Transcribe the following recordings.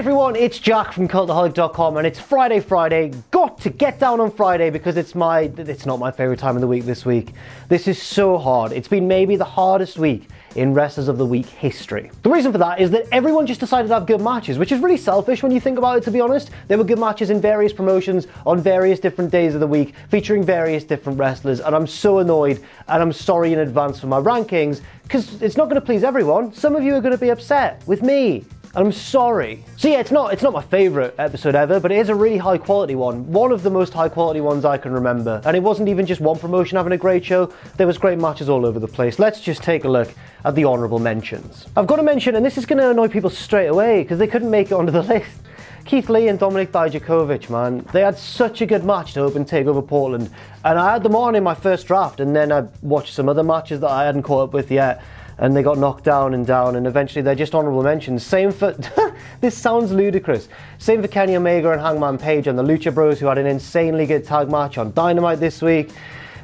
everyone, it's Jack from Cultaholic.com and it's Friday. Got to get down on Friday because it's not my favourite time of the week this week. This is so hard. It's been maybe the hardest week in Wrestlers of the Week history. The reason for that is that everyone just decided to have good matches, which is really selfish when you think about it, to be honest. There were good matches in various promotions on various different days of the week, featuring various different wrestlers, and I'm so annoyed, and I'm sorry in advance for my rankings, because it's not going to please everyone. Some of you are going to be upset with me. I'm sorry. So yeah, it's not my favourite episode ever, but it is a really high quality one. One of the most high quality ones I can remember. And it wasn't even just one promotion having a great show, there was great matches all over the place. Let's just take a look at the honourable mentions. I've got to mention, and this is going to annoy people straight away, because they couldn't make it onto the list. Keith Lee and Dominik Dijakovic, man. They had such a good match to open TakeOver Portland. And I had them on in my first draft, and then I watched some other matches that I hadn't caught up with yet. And they got knocked down, and eventually they're just honourable mentions. Same for, this sounds ludicrous, same for Kenny Omega and Hangman Page and the Lucha Bros, who had an insanely good tag match on Dynamite this week.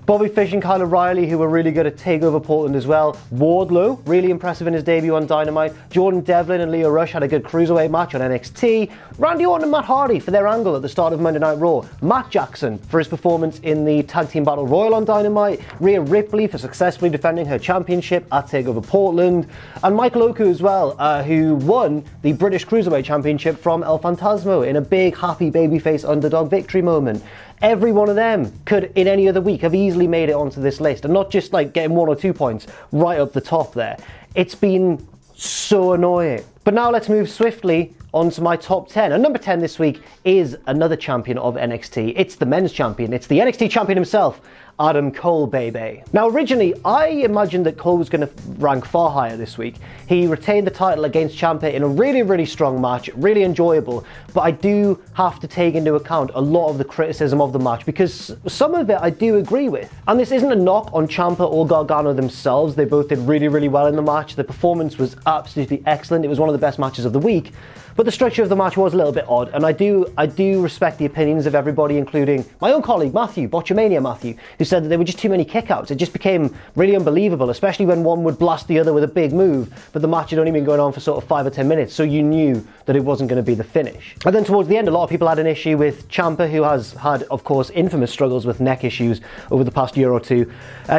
Bobby Fish and Kyle O'Reilly, who were really good at TakeOver Portland as well. Wardlow, really impressive in his debut on Dynamite. Jordan Devlin and Leo Rush had a good cruiserweight match on NXT. Randy Orton and Matt Hardy for their angle at the start of Monday Night Raw. Matt Jackson for his performance in the Tag Team Battle Royal on Dynamite. Rhea Ripley for successfully defending her championship at TakeOver Portland. And Michael Oku as well, who won the British Cruiserweight Championship from El Fantasmo in a big, happy babyface underdog victory moment. Every one of them could, in any other week, have easily made it onto this list, and not just like getting 1 or 2 points right up the top there. It's been so annoying. But now let's move swiftly on to my top 10. And number 10 this week is another champion of NXT. It's the men's champion. It's the NXT champion himself, Adam Cole, baby. Now, originally, I imagined that Cole was going to rank far higher this week. He retained the title against Ciampa in a really, really strong match, really enjoyable, but I do have to take into account a lot of the criticism of the match, because some of it I do agree with. And this isn't a knock on Ciampa or Gargano themselves. They both did really, really well in the match. The performance was absolutely excellent. It was one of the best matches of the week. But the structure of the match was a little bit odd, and I do respect the opinions of everybody, including my own colleague Matthew, Botchamania Matthew, who said that there were just too many kickouts. It just became really unbelievable, especially when one would blast the other with a big move, but the match had only been going on for sort of 5 or 10 minutes, so you knew that it wasn't going to be the finish. And then towards the end, a lot of people had an issue with Ciampa, who has had, of course, infamous struggles with neck issues over the past year or two,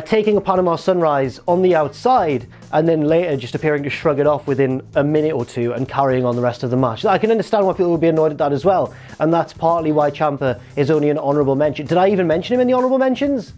taking a Panama Sunrise on the outside, and then later just appearing to shrug it off within a minute or two and carrying on the rest of the match. I can understand why people would be annoyed at that as well, and that's partly why Ciampa is only an honourable mention. Did I even mention him in the honourable mentions?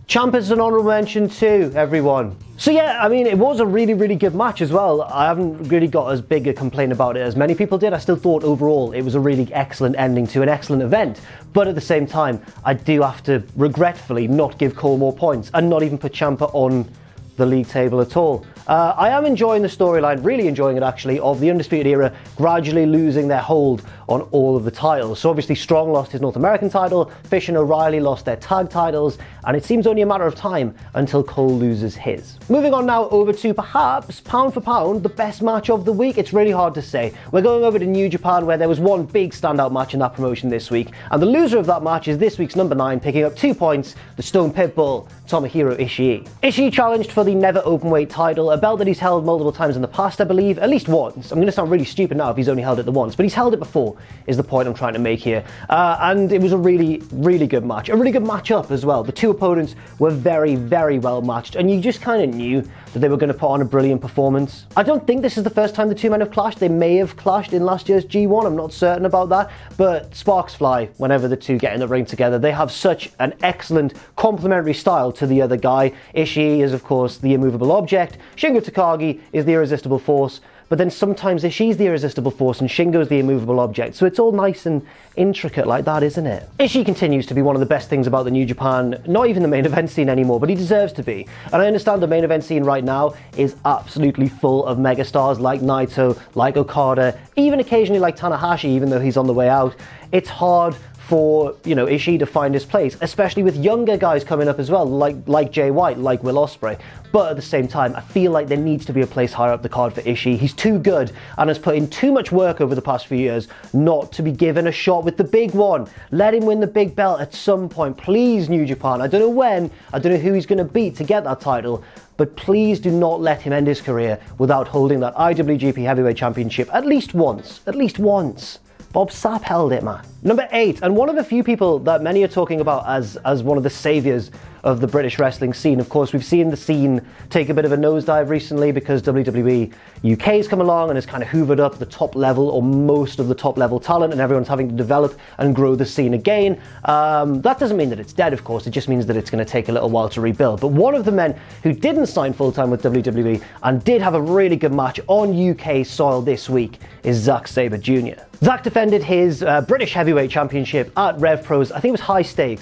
Ciampa's an honourable mention too, everyone. So yeah, I mean, it was a really, really good match as well. I haven't really got as big a complaint about it as many people did. I still thought overall it was a really excellent ending to an excellent event. But at the same time, I do have to regretfully not give Cole more points and not even put Ciampa on the league table at all. I am enjoying the storyline, really enjoying it actually, of the Undisputed Era gradually losing their hold on all of the titles. So obviously Strong lost his North American title, Fish and O'Reilly lost their tag titles, and it seems only a matter of time until Cole loses his. Moving on now over to perhaps, pound for pound, the best match of the week. It's really hard to say. We're going over to New Japan, where there was one big standout match in that promotion this week, and the loser of that match is this week's number 9, picking up 2 points, the Stone Pitbull, Tomohiro Ishii. Ishii challenged for the Never Openweight title, a belt that he's held multiple times in the past, I believe, at least once. I'm going to sound really stupid now if he's only held it the once, but he's held it before, is the point I'm trying to make here. And it was a really, really good match. A really good matchup as well. The two opponents were very, very well matched, and you just kind of knew that they were going to put on a brilliant performance. I don't think this is the first time the two men have clashed. They may have clashed in last year's G1, I'm not certain about that, but sparks fly whenever the two get in the ring together. They have such an excellent complementary style to the other guy. Ishii is, of course, the immovable object. Shingo Takagi is the irresistible force. But then sometimes Ishii's the irresistible force and Shingo's the immovable object. So it's all nice and intricate like that, isn't it? Ishii continues to be one of the best things about the New Japan, not even the main event scene anymore, but he deserves to be. And I understand the main event scene right now is absolutely full of megastars like Naito, like Okada, even occasionally like Tanahashi, even though he's on the way out. It's hard for, Ishii to find his place, especially with younger guys coming up as well, like Jay White, like Will Osprey. But at the same time, I feel like there needs to be a place higher up the card for Ishii. He's too good and has put in too much work over the past few years not to be given a shot with the big one. Let him win the big belt at some point. Please, New Japan. I don't know when, I don't know who he's going to beat to get that title, but please do not let him end his career without holding that IWGP Heavyweight Championship at least once. At least once. Bob Sapp held it, man. Number 8, and one of the few people that many are talking about as one of the saviors of the British wrestling scene. Of course, we've seen the scene take a bit of a nosedive recently because WWE UK has come along and has kind of hoovered up the top level, or most of the top level talent, and everyone's having to develop and grow the scene again. That doesn't mean that it's dead, of course. It just means that it's going to take a little while to rebuild. But one of the men who didn't sign full-time with WWE and did have a really good match on UK soil this week is Zack Sabre Jr. Zack defended his British Heavyweight Championship at RevPro's, I think it was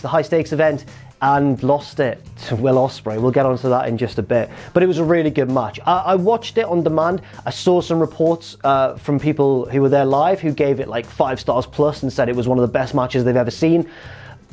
the high stakes event, and lost it to Will Osprey. We'll get onto that in just a bit. But it was a really good match. I watched it on demand. I saw some reports from people who were there live who gave it like 5 stars plus and said it was one of the best matches they've ever seen.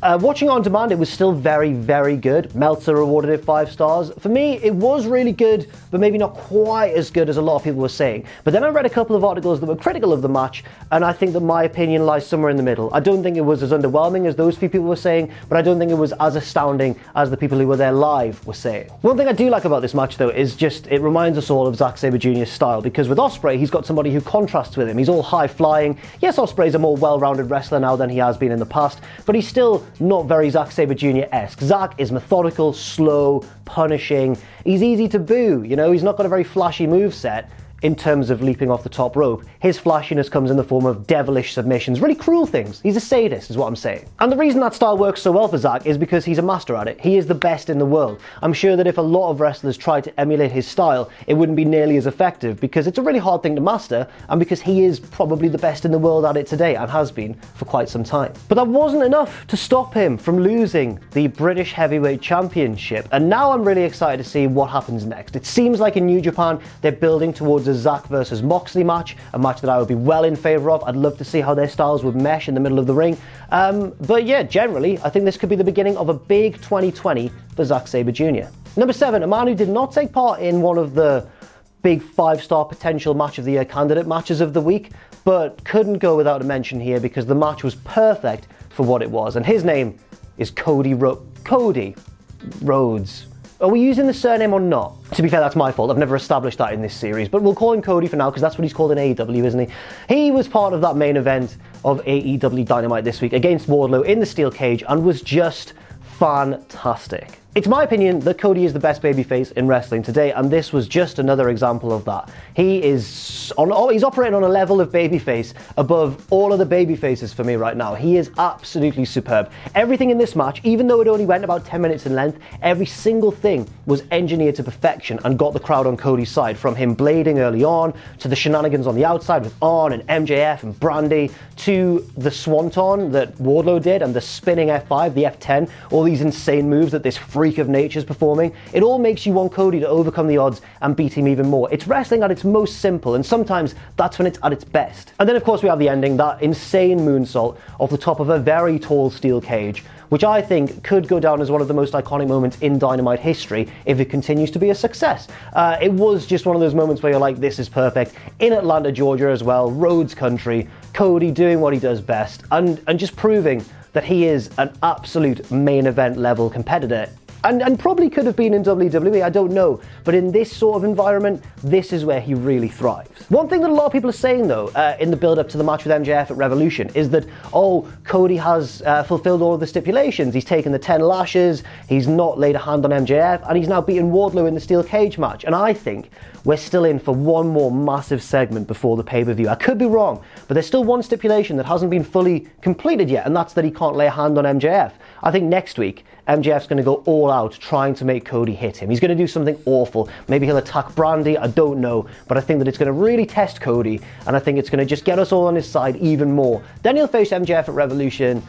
Watching it on demand, it was still very, very good. Meltzer awarded it 5 stars. For me, it was really good, but maybe not quite as good as a lot of people were saying. But then I read a couple of articles that were critical of the match, and I think that my opinion lies somewhere in the middle. I don't think it was as underwhelming as those few people were saying, but I don't think it was as astounding as the people who were there live were saying. One thing I do like about this match, though, is just it reminds us all of Zack Sabre Jr.'s style, because with Osprey, he's got somebody who contrasts with him. He's all high-flying. Yes, Osprey's a more well-rounded wrestler now than he has been in the past, but he's still not very Zack Sabre Jr.-esque. Zack is methodical, slow, punishing. He's easy to boo, he's not got a very flashy moveset in terms of leaping off the top rope. His flashiness comes in the form of devilish submissions, really cruel things. He's a sadist, is what I'm saying. And the reason that style works so well for Zack is because he's a master at it. He is the best in the world. I'm sure that if a lot of wrestlers tried to emulate his style, it wouldn't be nearly as effective, because it's a really hard thing to master, and because he is probably the best in the world at it today, and has been for quite some time. But that wasn't enough to stop him from losing the British Heavyweight Championship, and now I'm really excited to see what happens next. It seems like in New Japan, they're building towards a Zack versus Moxley match, a match that I would be well in favour of. I'd love to see how their styles would mesh in the middle of the ring. But yeah, generally, I think this could be the beginning of a big 2020 for Zack Sabre Jr. Number 7, a man who did not take part in one of the big 5-star potential match of the year candidate matches of the week, but couldn't go without a mention here because the match was perfect for what it was. And his name is Cody Rhodes. Are we using the surname or not? To be fair, that's my fault. I've never established that in this series, but we'll call him Cody for now because that's what he's called in AEW, isn't he? He was part of that main event of AEW Dynamite this week against Wardlow in the steel cage and was just fantastic. It's my opinion that Cody is the best babyface in wrestling today, and this was just another example of that. He's operating on a level of babyface above all other babyfaces for me right now. He is absolutely superb. Everything in this match, even though it only went about 10 minutes in length, every single thing was engineered to perfection and got the crowd on Cody's side, from him blading early on, to the shenanigans on the outside with Arn and MJF and Brandy, to the swanton that Wardlow did and the spinning F5, the F10, all these insane moves that this freak of nature's performing. It all makes you want Cody to overcome the odds and beat him even more. It's wrestling at its most simple, and sometimes that's when it's at its best. And then of course we have the ending, that insane moonsault off the top of a very tall steel cage, which I think could go down as one of the most iconic moments in Dynamite history if it continues to be a success. It was just one of those moments where you're like, this is perfect. In Atlanta, Georgia as well, Rhodes country, Cody doing what he does best, and just proving that he is an absolute main event level competitor. And probably could have been in WWE, I don't know. But in this sort of environment, this is where he really thrives. One thing that a lot of people are saying, though, in the build-up to the match with MJF at Revolution, is that, Cody has fulfilled all of the stipulations. He's taken the 10 lashes, he's not laid a hand on MJF, and he's now beaten Wardlow in the steel cage match. And I think we're still in for one more massive segment before the pay-per-view. I could be wrong, but there's still one stipulation that hasn't been fully completed yet, and that's that he can't lay a hand on MJF. I think next week, MJF's going to go all out trying to make Cody hit him. He's going to do something awful. Maybe he'll attack Brandy, I don't know. But I think that it's going to really test Cody, and I think it's going to just get us all on his side even more. Then he'll face MJF at Revolution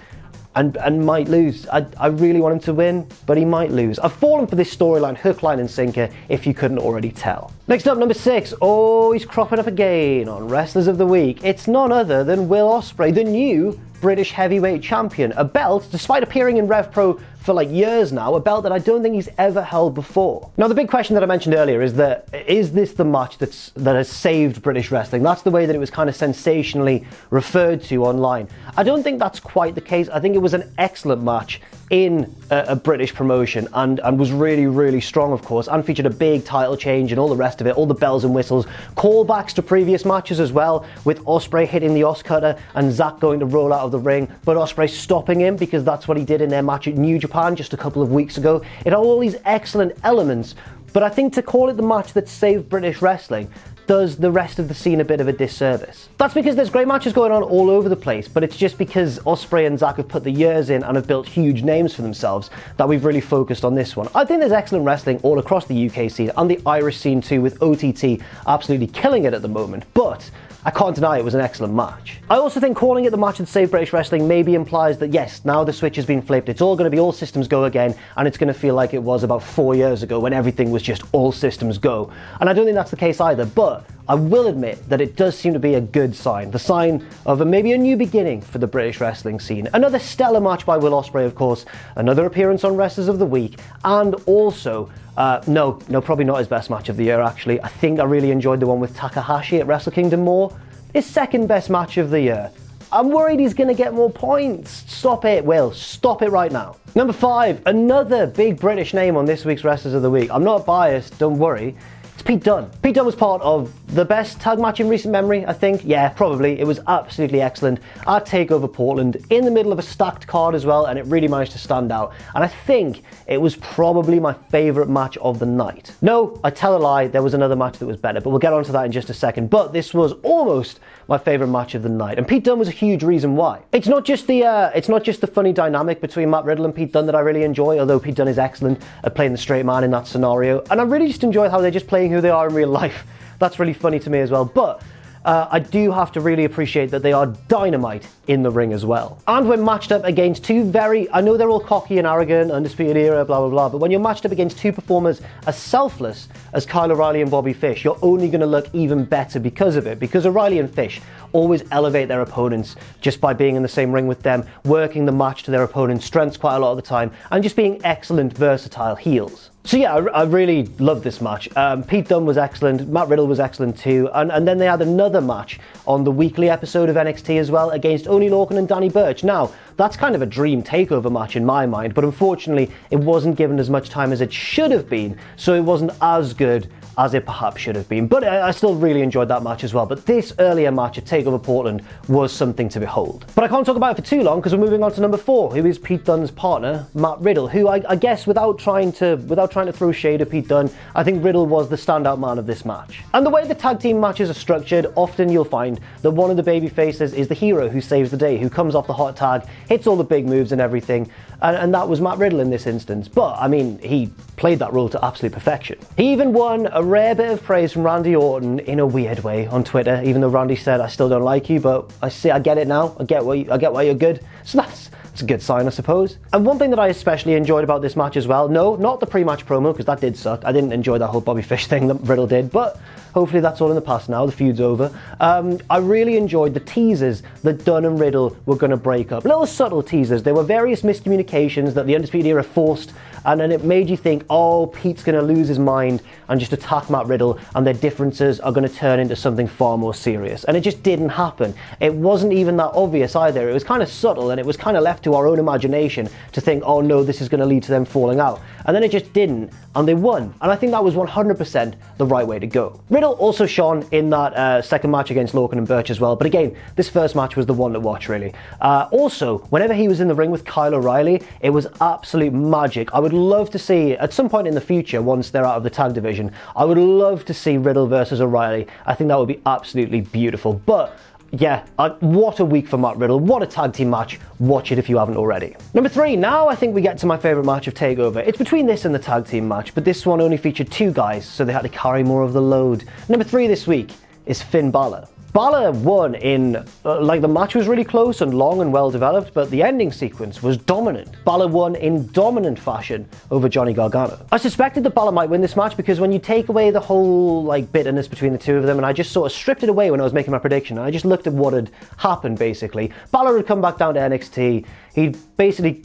and might lose. I really want him to win, but he might lose. I've fallen for this storyline, hook, line, and sinker, if you couldn't already tell. Next up, number 6. He's cropping up again on Wrestlers of the Week. It's none other than Will Osprey, the new British Heavyweight Champion, a belt, despite appearing in RevPro for like years now, a belt that I don't think he's ever held before. Now the big question that I mentioned earlier is this the match that has saved British wrestling? That's the way that it was kind of sensationally referred to online. I don't think that's quite the case. I think it was an excellent match in a British promotion and was really, really strong, of course, and featured a big title change and all the rest of it, all the bells and whistles, callbacks to previous matches as well, with Osprey hitting the Os cutter and Zack going to roll out of the ring, but Osprey stopping him because that's what he did in their match at New Japan just a couple of weeks ago. It had all these excellent elements, but I think to call it the match that saved British wrestling does the rest of the scene a bit of a disservice. That's because there's great matches going on all over the place, but it's just because Osprey and Zack have put the years in and have built huge names for themselves that we've really focused on this one. I think there's excellent wrestling all across the UK scene and the Irish scene too, with OTT absolutely killing it at the moment, but I can't deny it was an excellent match. I also think calling it the match that saved British wrestling maybe implies that yes, now the switch has been flipped, it's all going to be all systems go again, and it's going to feel like it was about 4 years ago when everything was just all systems go. And I don't think that's the case either, but I will admit that it does seem to be a good sign. The sign of maybe a new beginning for the British wrestling scene. Another stellar match by Will Ospreay, of course, another appearance on Wrestlers of the Week, and also no, probably not his best match of the year, actually. I think I really enjoyed the one with Takahashi at Wrestle Kingdom more. His second best match of the year. I'm worried he's going to get more points. Stop it, Will. Stop it right now. Number 5, another big British name on this week's Wrestlers of the Week. I'm not biased, don't worry. It's Pete Dunne. Pete Dunne was part of the best tag match in recent memory, I think. Yeah, probably. It was absolutely excellent at TakeOver Portland, in the middle of a stacked card as well, and it really managed to stand out. And I think it was probably my favourite match of the night. No, I tell a lie, there was another match that was better, but we'll get onto that in just a second. But this was almost my favourite match of the night, and Pete Dunne was a huge reason why. It's not just the funny dynamic between Matt Riddle and Pete Dunne that I really enjoy, although Pete Dunne is excellent at playing the straight man in that scenario, and I really just enjoyed how they're just playing who they are in real life. That's really funny to me as well, but I do have to really appreciate that they are dynamite in the ring as well. And when matched up against two I know they're all cocky and arrogant, Undisputed Era, blah, blah, blah, but when you're matched up against two performers as selfless as Kyle O'Reilly and Bobby Fish, you're only going to look even better because of it, because O'Reilly and Fish always elevate their opponents just by being in the same ring with them, working the match to their opponent's strengths quite a lot of the time, and just being excellent, versatile heels. So yeah, I really loved this match. Pete Dunne was excellent, Matt Riddle was excellent too, and then they had another match on the weekly episode of NXT as well against Oney Lorcan and Danny Burch. Now, that's kind of a dream takeover match in my mind, but unfortunately it wasn't given as much time as it should have been, so it wasn't as good as it perhaps should have been. But I still really enjoyed that match as well. But this earlier match at TakeOver Portland was something to behold. But I can't talk about it for too long because we're moving on to number 4, who is Pete Dunne's partner, Matt Riddle, who I guess without trying to throw shade at Pete Dunne, I think Riddle was the standout man of this match. And the way the tag team matches are structured, often you'll find that one of the baby faces is the hero who saves the day, who comes off the hot tag, hits all the big moves and everything. And that was Matt Riddle in this instance. But, I mean, he played that role to absolute perfection. He even won a rare bit of praise from Randy Orton in a weird way on Twitter, even though Randy said, "I still don't like you, but I get it now. I get why you're good." So that's a good sign, I suppose. And one thing that I especially enjoyed about this match as well, no, not the pre-match promo, because that did suck. I didn't enjoy that whole Bobby Fish thing that Riddle did, but hopefully that's all in the past now, the feud's over. I really enjoyed the teasers that Dunne and Riddle were going to break up. Little subtle teasers. There were various miscommunications that the Undisputed Era forced, and then it made you think, oh, Pete's going to lose his mind and just attack Matt Riddle, and their differences are going to turn into something far more serious. And it just didn't happen. It wasn't even that obvious either. It was kind of subtle, and it was kind of left to our own imagination to think, oh no, this is going to lead to them falling out. And then it just didn't, and they won. And I think that was 100% the right way to go. Riddle also shone in that second match against Lorcan and Burch as well, but again, this first match was the one to watch, really. Also, whenever he was in the ring with Kyle O'Reilly, it was absolute magic. I would love to see, at some point in the future, once they're out of the tag division, I would love to see Riddle versus O'Reilly. I think that would be absolutely beautiful. But yeah, what a week for Matt Riddle. What a tag team match. Watch it if you haven't already. Number 3, now I think we get to my favourite match of TakeOver. It's between this and the tag team match, but this one only featured 2 guys, so they had to carry more of the load. Number 3 this week is Finn Bala. Bala won in, the match was really close and long and well developed, but the ending sequence was dominant. Bala won in dominant fashion over Johnny Gargano. I suspected that Bala might win this match because when you take away the whole bitterness between the two of them, and I just sort of stripped it away when I was making my prediction, and I just looked at what had happened basically. Bala had come back down to NXT. He basically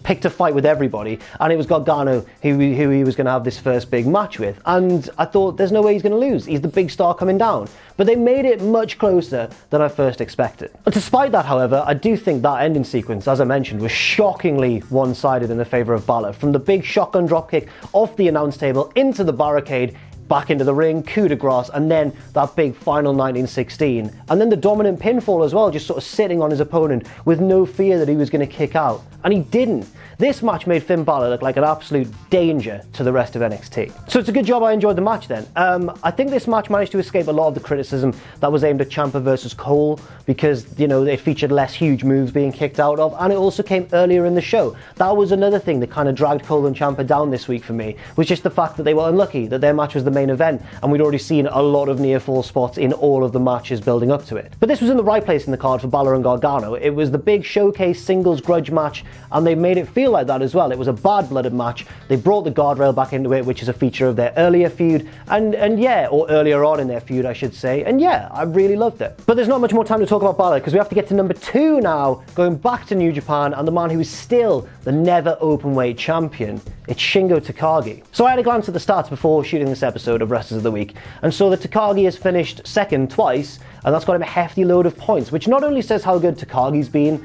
picked a fight with everybody, and it was Gargano who he was going to have this first big match with. And I thought, there's no way he's going to lose. He's the big star coming down. But they made it much closer than I first expected. But despite that, however, I do think that ending sequence, as I mentioned, was shockingly one-sided in the favour of Bala. From the big shotgun dropkick off the announce table into the barricade, back into the ring, coup de grace, and then that big final 1916. And then the dominant pinfall as well, just sort of sitting on his opponent with no fear that he was going to kick out. And he didn't. This match made Finn Balor look like an absolute danger to the rest of NXT. So it's a good job I enjoyed the match then. I think this match managed to escape a lot of the criticism that was aimed at Ciampa versus Cole because, it featured less huge moves being kicked out of, and it also came earlier in the show. That was another thing that kind of dragged Cole and Ciampa down this week for me, was just the fact that they were unlucky, that their match was the main event, and we'd already seen a lot of near-fall spots in all of the matches building up to it. But this was in the right place in the card for Balor and Gargano. It was the big showcase singles grudge match, and they made it feel like that as well. It was a bad-blooded match. They brought the guardrail back into it, which is a feature of their earlier feud, or earlier on in their feud, I should say, and yeah, I really loved it. But there's not much more time to talk about Balor, because we have to get to number 2 now, going back to New Japan, and the man who is still the never openweight champion. It's Shingo Takagi. So I had a glance at the stats before shooting this episode of Wrestlers of the Week, and saw that Takagi has finished second twice, and that's got him a hefty load of points, which not only says how good Takagi's been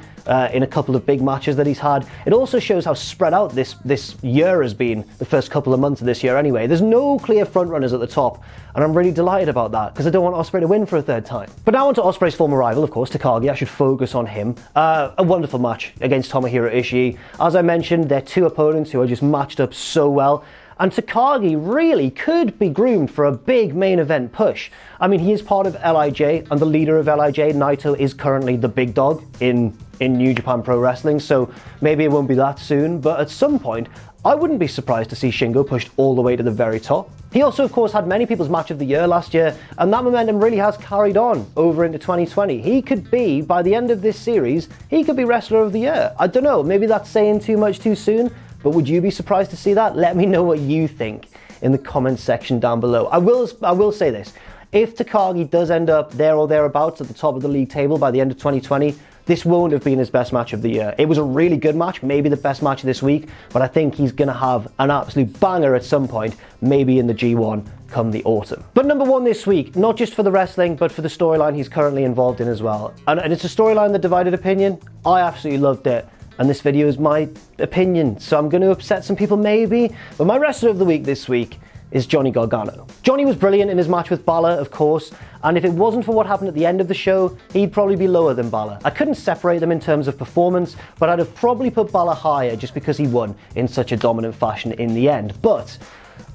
in a couple of big matches that he's had, it also shows how spread out this year has been, the first couple of months of this year anyway. There's no clear frontrunners at the top, and I'm really delighted about that, because I don't want Osprey to win for a third time. But now on to Osprey's former rival, of course, Takagi. I should focus on him. A wonderful match against Tomohiro Ishii. As I mentioned, they're two opponents who are just matched up so well. And Takagi really could be groomed for a big main event push. I mean, he is part of LIJ, and the leader of LIJ, Naito, is currently the big dog in New Japan Pro Wrestling, so maybe it won't be that soon, but at some point, I wouldn't be surprised to see Shingo pushed all the way to the very top. He also, of course, had many people's match of the year last year, and that momentum really has carried on over into 2020. He could be, by the end of this series, he could be Wrestler of the Year. I don't know, maybe that's saying too much too soon, but would you be surprised to see that? Let me know what you think in the comments section down below. I will say this. If Takagi does end up there or thereabouts at the top of the league table by the end of 2020, this won't have been his best match of the year. It was a really good match, maybe the best match of this week, but I think he's going to have an absolute banger at some point, maybe in the G1 come the autumn. But number 1 this week, not just for the wrestling, but for the storyline he's currently involved in as well. And it's a storyline that divided opinion. I absolutely loved it. And this video is my opinion, so I'm going to upset some people maybe. But my wrestler of the week this week is Johnny Gargano. Johnny was brilliant in his match with Bala, of course, and if it wasn't for what happened at the end of the show, he'd probably be lower than Bala. I couldn't separate them in terms of performance, but I'd have probably put Bala higher just because he won in such a dominant fashion in the end. But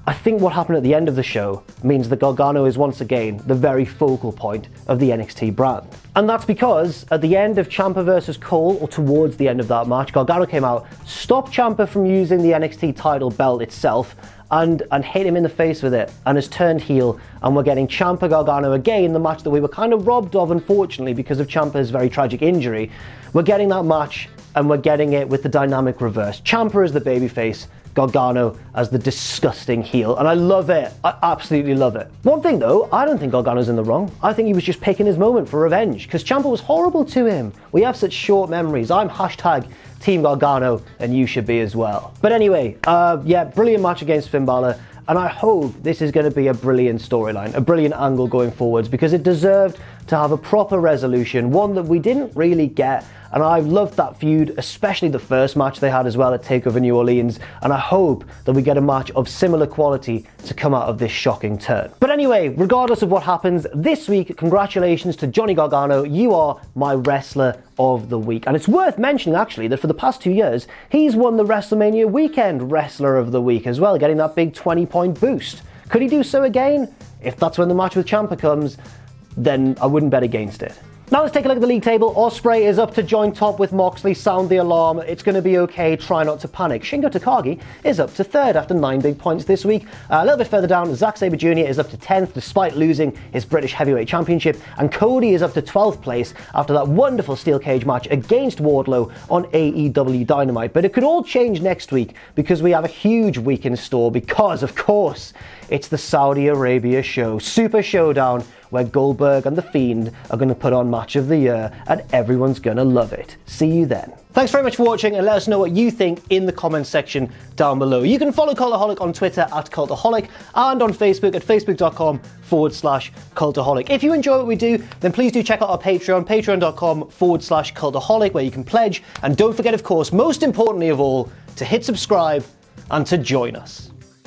I think what happened at the end of the show means that Gargano is once again the very focal point of the NXT brand. And that's because at the end of Ciampa versus Cole, or towards the end of that match, Gargano came out, stopped Ciampa from using the NXT title belt itself, and hit him in the face with it, and has turned heel, and we're getting Ciampa Gargano again, the match that we were kind of robbed of, unfortunately, because of Ciampa's very tragic injury. We're getting that match, and we're getting it with the dynamic reverse. Ciampa as the babyface, Gargano as the disgusting heel, and I love it. I absolutely love it. One thing though, I don't think Gargano's in the wrong. I think he was just picking his moment for revenge, because Ciampa was horrible to him. We have such short memories. I'm hashtag Team Gargano, and you should be as well. But anyway, yeah, brilliant match against Finn Bala, and I hope this is going to be a brilliant storyline, a brilliant angle going forwards, because it deserved to have a proper resolution, one that we didn't really get. And I loved that feud, especially the first match they had as well at TakeOver New Orleans, and I hope that we get a match of similar quality to come out of this shocking turn. But anyway, regardless of what happens this week, congratulations to Johnny Gargano. You are my wrestler of the week. And it's worth mentioning actually that for the past 2 years, he's won the WrestleMania weekend wrestler of the week as well, getting that big 20-point boost. Could he do so again? If that's when the match with Ciampa comes, then I wouldn't bet against it. Now let's take a look at the league table. Osprey is up to join top with Moxley. Sound the alarm. It's going to be okay. Try not to panic. Shingo Takagi is up to 3rd after 9 big points this week. A little bit further down, Zack Sabre Jr. is up to 10th despite losing his British Heavyweight Championship. And Cody is up to 12th place after that wonderful steel cage match against Wardlow on AEW Dynamite. But it could all change next week because we have a huge week in store because, of course, it's the Saudi Arabia show. Super Showdown, where Goldberg and The Fiend are going to put on Match of the Year, and everyone's going to love it. See you then. Thanks very much for watching, and let us know what you think in the comments section down below. You can follow Cultaholic on Twitter at Cultaholic and on Facebook at facebook.com/Cultaholic. If you enjoy what we do, then please do check out our Patreon, patreon.com/Cultaholic, where you can pledge. And don't forget, of course, most importantly of all, to hit subscribe and to join us.